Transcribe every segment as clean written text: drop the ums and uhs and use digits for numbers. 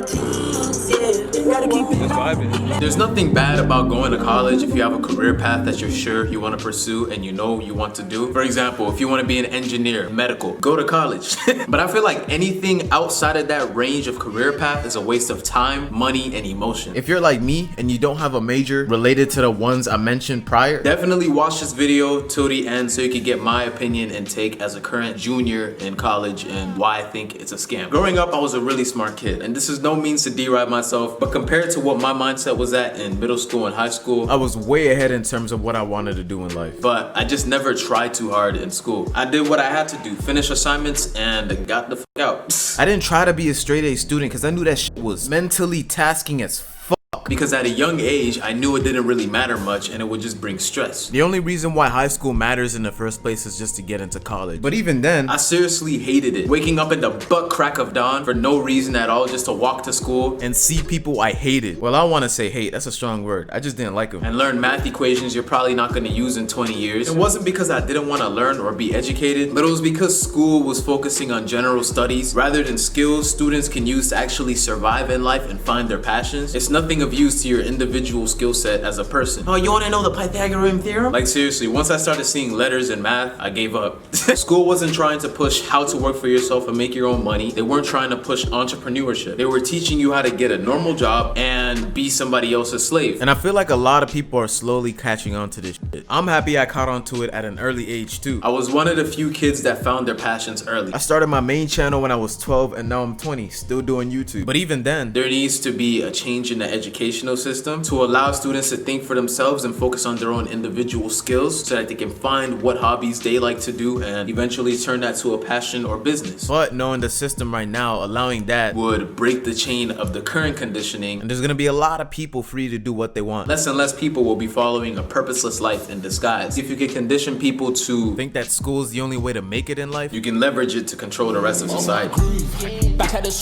my jeans, yeah. Gotta keep it vibing. There's nothing bad about going to college if you have a career path that you're sure you want to pursue and you know you want to do. For example, if you want to be an engineer, medical, go to college. But I feel like anything outside of that range of career path is a waste of time, money, and emotion. If you're like me and you don't have a major related to the ones I mentioned prior, definitely watch this video till the end so you can get my opinion and take as a current junior in college and why I think it's a scam. Growing up, I was a really smart kid, and this is no means to deride myself, but compared to what my mindset was at in middle school and high school, I was way ahead in terms of what I wanted to do in life. But I just never tried too hard in school. I did what I had to do, finish assignments, and got the f out. I didn't try to be a straight A student because I knew that shit was mentally tasking as fuck. Because at a young age, I knew it didn't really matter much and it would just bring stress. The only reason why high school matters in the first place is just to get into college. But even then, I seriously hated it. Waking up in the butt crack of dawn for no reason at all just to walk to school and see people I hated. Well, I want to say hate, that's a strong word. I just didn't like them. And learn math equations you're probably not going to use in 20 years. It wasn't because I didn't want to learn or be educated, but it was because school was focusing on general studies rather than skills students can use to actually survive in life and find their passions. It's nothing of use to your individual skill set as a person. Oh, you want to know the Pythagorean theorem? Like seriously, once I started seeing letters and math, I gave up. School wasn't trying to push how to work for yourself and make your own money. They weren't trying to push entrepreneurship. They were teaching you how to get a normal job and be somebody else's slave. And I feel like a lot of people are slowly catching on to this shit. I'm happy I caught on to it at an early age too. I was one of the few kids that found their passions early. I started my main channel when I was 12 and now I'm 20, still doing YouTube. But even then, there needs to be a change in the educational system to allow students to think for themselves and focus on their own individual skills so that they can find what hobbies they like to do and eventually turn that to a passion or business. But knowing the system right now, allowing that would break the chain of the current conditioning, and there's gonna be a lot of people free to do what they want. Less and less people will be following a purposeless life in disguise. If you can condition people to think that school is the only way to make it in life, you can leverage it to control the rest of society.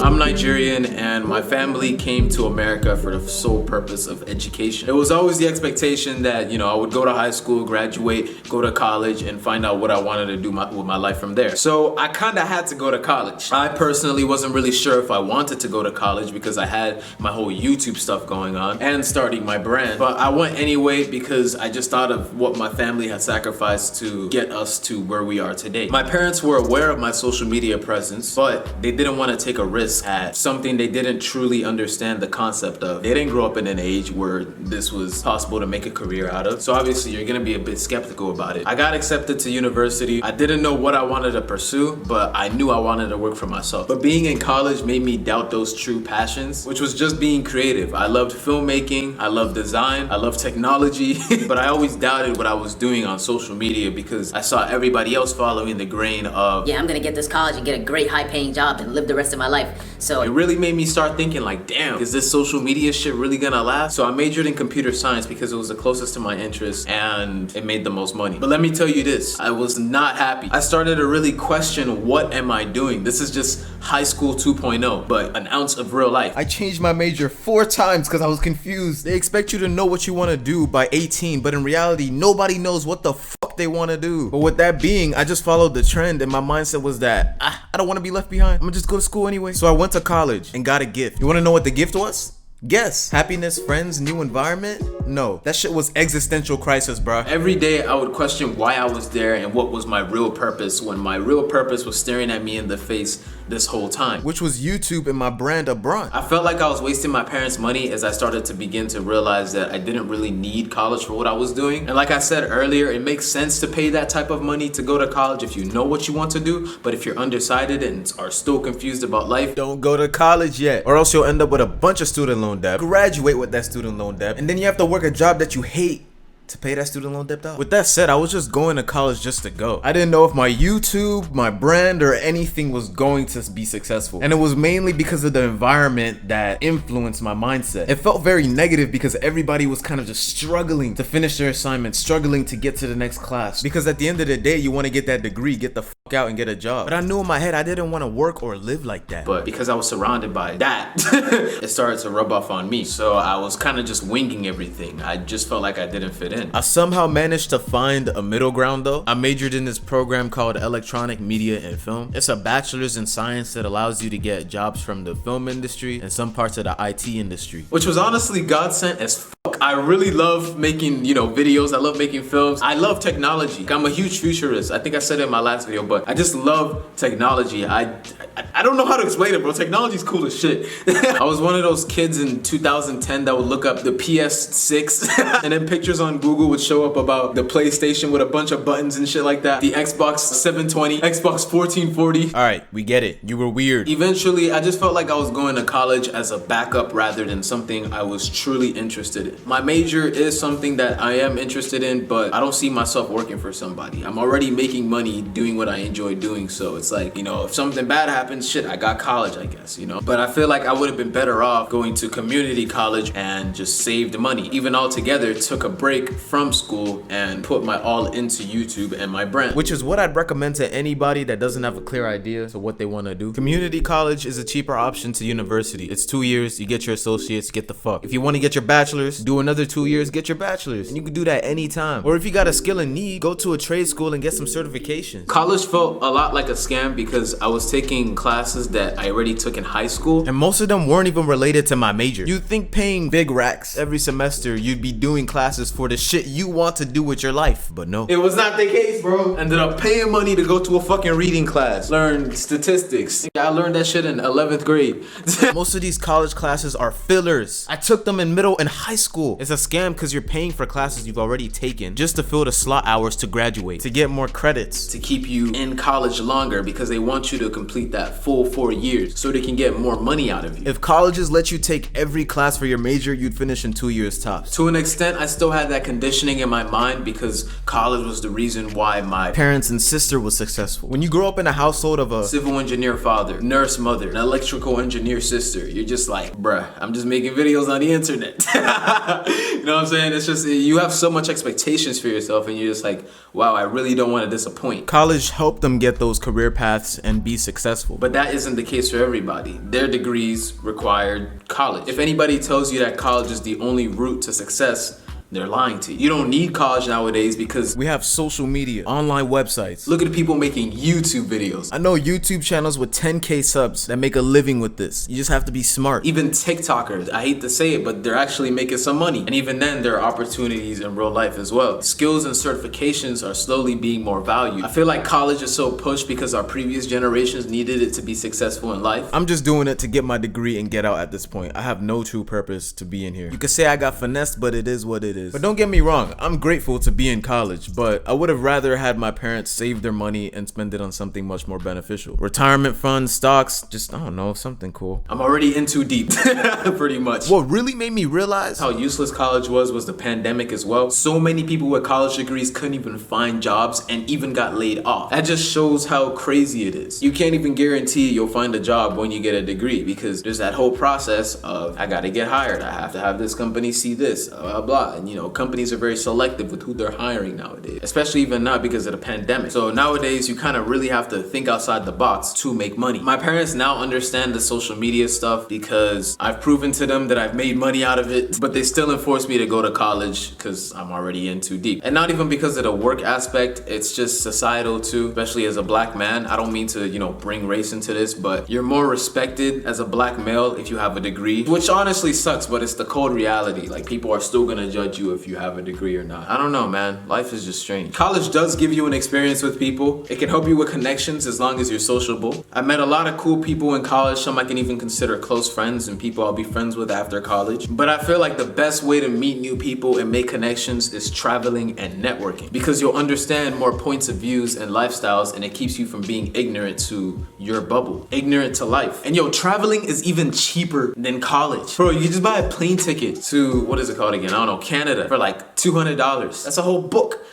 I'm Nigerian and my family came to America for the sole purpose of education. It was always the expectation that, you know, I would go to high school, graduate, go to college, and find out what I wanted to do with my life from there. So I kind of had to go to college. I personally wasn't really sure if I wanted to go to college because I had my whole YouTube stuff going on and starting my brand. But I went anyway because I just thought of what my family had sacrificed to get us to where we are today. My parents were aware of my social media presence, but they didn't want to take a risk at something they didn't truly understand the concept of. They didn't grow up in an age where this was possible to make a career out of. So obviously you're gonna be a bit skeptical about it. I got accepted to university. I didn't know what I wanted to pursue, but I knew I wanted to work for myself. But being in college made me doubt those true passions, which was just being creative. I loved filmmaking, I loved design, I loved technology, but I always doubted what I was doing on social media because I saw everybody else following the grain of, yeah, I'm gonna get this college and get a great high-paying job and live the rest of my life. So it really made me start thinking like, damn, is this social media shit really gonna last? So I majored in computer science because it was the closest to my interests and it made the most money. But let me tell you this, I was not happy. I started to really question, what am I doing? This is just high school 2.0, but an ounce of real life. I changed my major 4 times because I was confused. They expect you to know what you want to do by 18, but in reality, nobody knows what the fuck they want to do. But with that being, I just followed the trend and my mindset was that, I don't want to be left behind. I'm gonna just go to school anyway. So I went to college and got a gift. You want to know what the gift was? Guess. Happiness, friends, new environment? No, that shit was existential crisis, bro. Every day I would question why I was there and what was my real purpose when my real purpose was staring at me in the face this whole time, which was YouTube and my brand ABRANT. I felt like I was wasting my parents' money as I started to begin to realize that I didn't really need college for what I was doing. And like I said earlier, it makes sense to pay that type of money to go to college if you know what you want to do, but if you're undecided and are still confused about life, don't go to college yet, or else you'll end up with a bunch of student loan debt, graduate with that student loan debt, and then you have to work a job that you hate to pay that student loan debt off. With that said, I was just going to college just to go. I didn't know if my YouTube, my brand, or anything was going to be successful. And it was mainly because of the environment that influenced my mindset. It felt very negative because everybody was kind of just struggling to finish their assignments, struggling to get to the next class. Because at the end of the day, you want to get that degree, get the fuck out and get a job. But I knew in my head I didn't want to work or live like that. But because I was surrounded by that, it started to rub off on me. So I was kind of just winging everything. I just felt like I didn't fit in. in. I somehow managed to find a middle ground though. I majored in this program called Electronic Media and Film. It's a bachelor's in science that allows you to get jobs from the film industry and some parts of the IT industry, which was honestly godsend as fuck. I really love making, videos. I love making films. I love technology. I'm a huge futurist. I think I said it in my last video, but I just love technology. I don't know how to explain it, bro. Technology's cool as shit. I was one of those kids in 2010 that would look up the PS6 and then pictures on Google would show up about the PlayStation with a bunch of buttons and shit like that. The Xbox 720, Xbox 1440. All right, we get it. You were weird. Eventually, I just felt like I was going to college as a backup rather than something I was truly interested in. My major is something that I am interested in, but I don't see myself working for somebody. I'm already making money doing what I enjoy doing, so it's like, if something bad happens, shit, I got college, I guess, But I feel like I would have been better off going to community college and just saved money. Even altogether, took a break from school and put my all into YouTube and my brand, which is what I'd recommend to anybody that doesn't have a clear idea of what they want to do. Community college is a cheaper option to university. It's 2 years, you get your associates, get the fuck. If you want to get your bachelor's, do another 2 years, get your bachelor's. And you can do that anytime. Or if you got a skill and need, go to a trade school and get some certifications. College felt a lot like a scam because I was taking classes that I already took in high school, and most of them weren't even related to my major. You'd think paying big racks every semester, you'd be doing classes for the shit you want to do with your life, but no. It was not the case, bro. Ended up paying money to go to a fucking reading class, learn statistics. I learned that shit in 11th grade. Most of these college classes are fillers. I took them in middle and high school. It's a scam because you're paying for classes you've already taken just to fill the slot hours to graduate, to get more credits, to keep you in college longer because they want you to complete that full 4 years so they can get more money out of you. If colleges let you take every class for your major, you'd finish in 2 years tops. To an extent, I still had that conditioning in my mind because college was the reason why my parents and sister was successful. When you grow up in a household of a civil engineer father, nurse mother, an electrical engineer sister, you're just like, bruh, I'm just making videos on the internet. You know what I'm saying? It's just, you have so much expectations for yourself and you're just like, wow, I really don't want to disappoint. College helped them get those career paths and be successful. But that isn't the case for everybody. Their degrees required college. If anybody tells you that college is the only route to success, they're lying to you. You don't need college nowadays because we have social media, online websites. Look at the people making YouTube videos. I know YouTube channels with 10K subs that make a living with this. You just have to be smart. Even TikTokers, I hate to say it, but they're actually making some money. And even then, there are opportunities in real life as well. Skills and certifications are slowly being more valued. I feel like college is so pushed because our previous generations needed it to be successful in life. I'm just doing it to get my degree and get out at this point. I have no true purpose to be in here. You could say I got finessed, but it is what it is. But don't get me wrong, I'm grateful to be in college, but I would have rather had my parents save their money and spend it on something much more beneficial. Retirement funds, stocks, just, I don't know, something cool. I'm already in too deep, pretty much. What really made me realize how useless college was the pandemic as well. So many people with college degrees couldn't even find jobs and even got laid off. That just shows how crazy it is. You can't even guarantee you'll find a job when you get a degree because there's that whole process of, I gotta get hired, I have to have this company see this, blah, blah. And companies are very selective with who they're hiring nowadays, especially even now because of the pandemic. So nowadays, you kind of really have to think outside the box to make money. My parents now understand the social media stuff because I've proven to them that I've made money out of it, but they still enforce me to go to college because I'm already in too deep. And not even because of the work aspect, it's just societal too, especially as a black man. I don't mean to, bring race into this, but you're more respected as a black male if you have a degree, which honestly sucks, but it's the cold reality. Like, people are still gonna judge you if you have a degree or not. I don't know, man. Life is just strange. College does give you an experience with people. It can help you with connections as long as you're sociable. I met a lot of cool people in college, some I can even consider close friends and people I'll be friends with after college. But I feel like the best way to meet new people and make connections is traveling and networking because you'll understand more points of views and lifestyles and it keeps you from being ignorant to your bubble, ignorant to life. And traveling is even cheaper than college. Bro, you just buy a plane ticket to, what is it called again? I don't know, Canada for like $200. That's a whole book.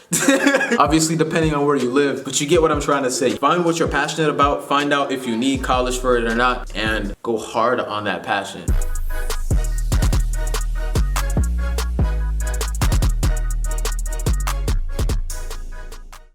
Obviously, depending on where you live, but you get what I'm trying to say. Find what you're passionate about, find out if you need college for it or not, and go hard on that passion.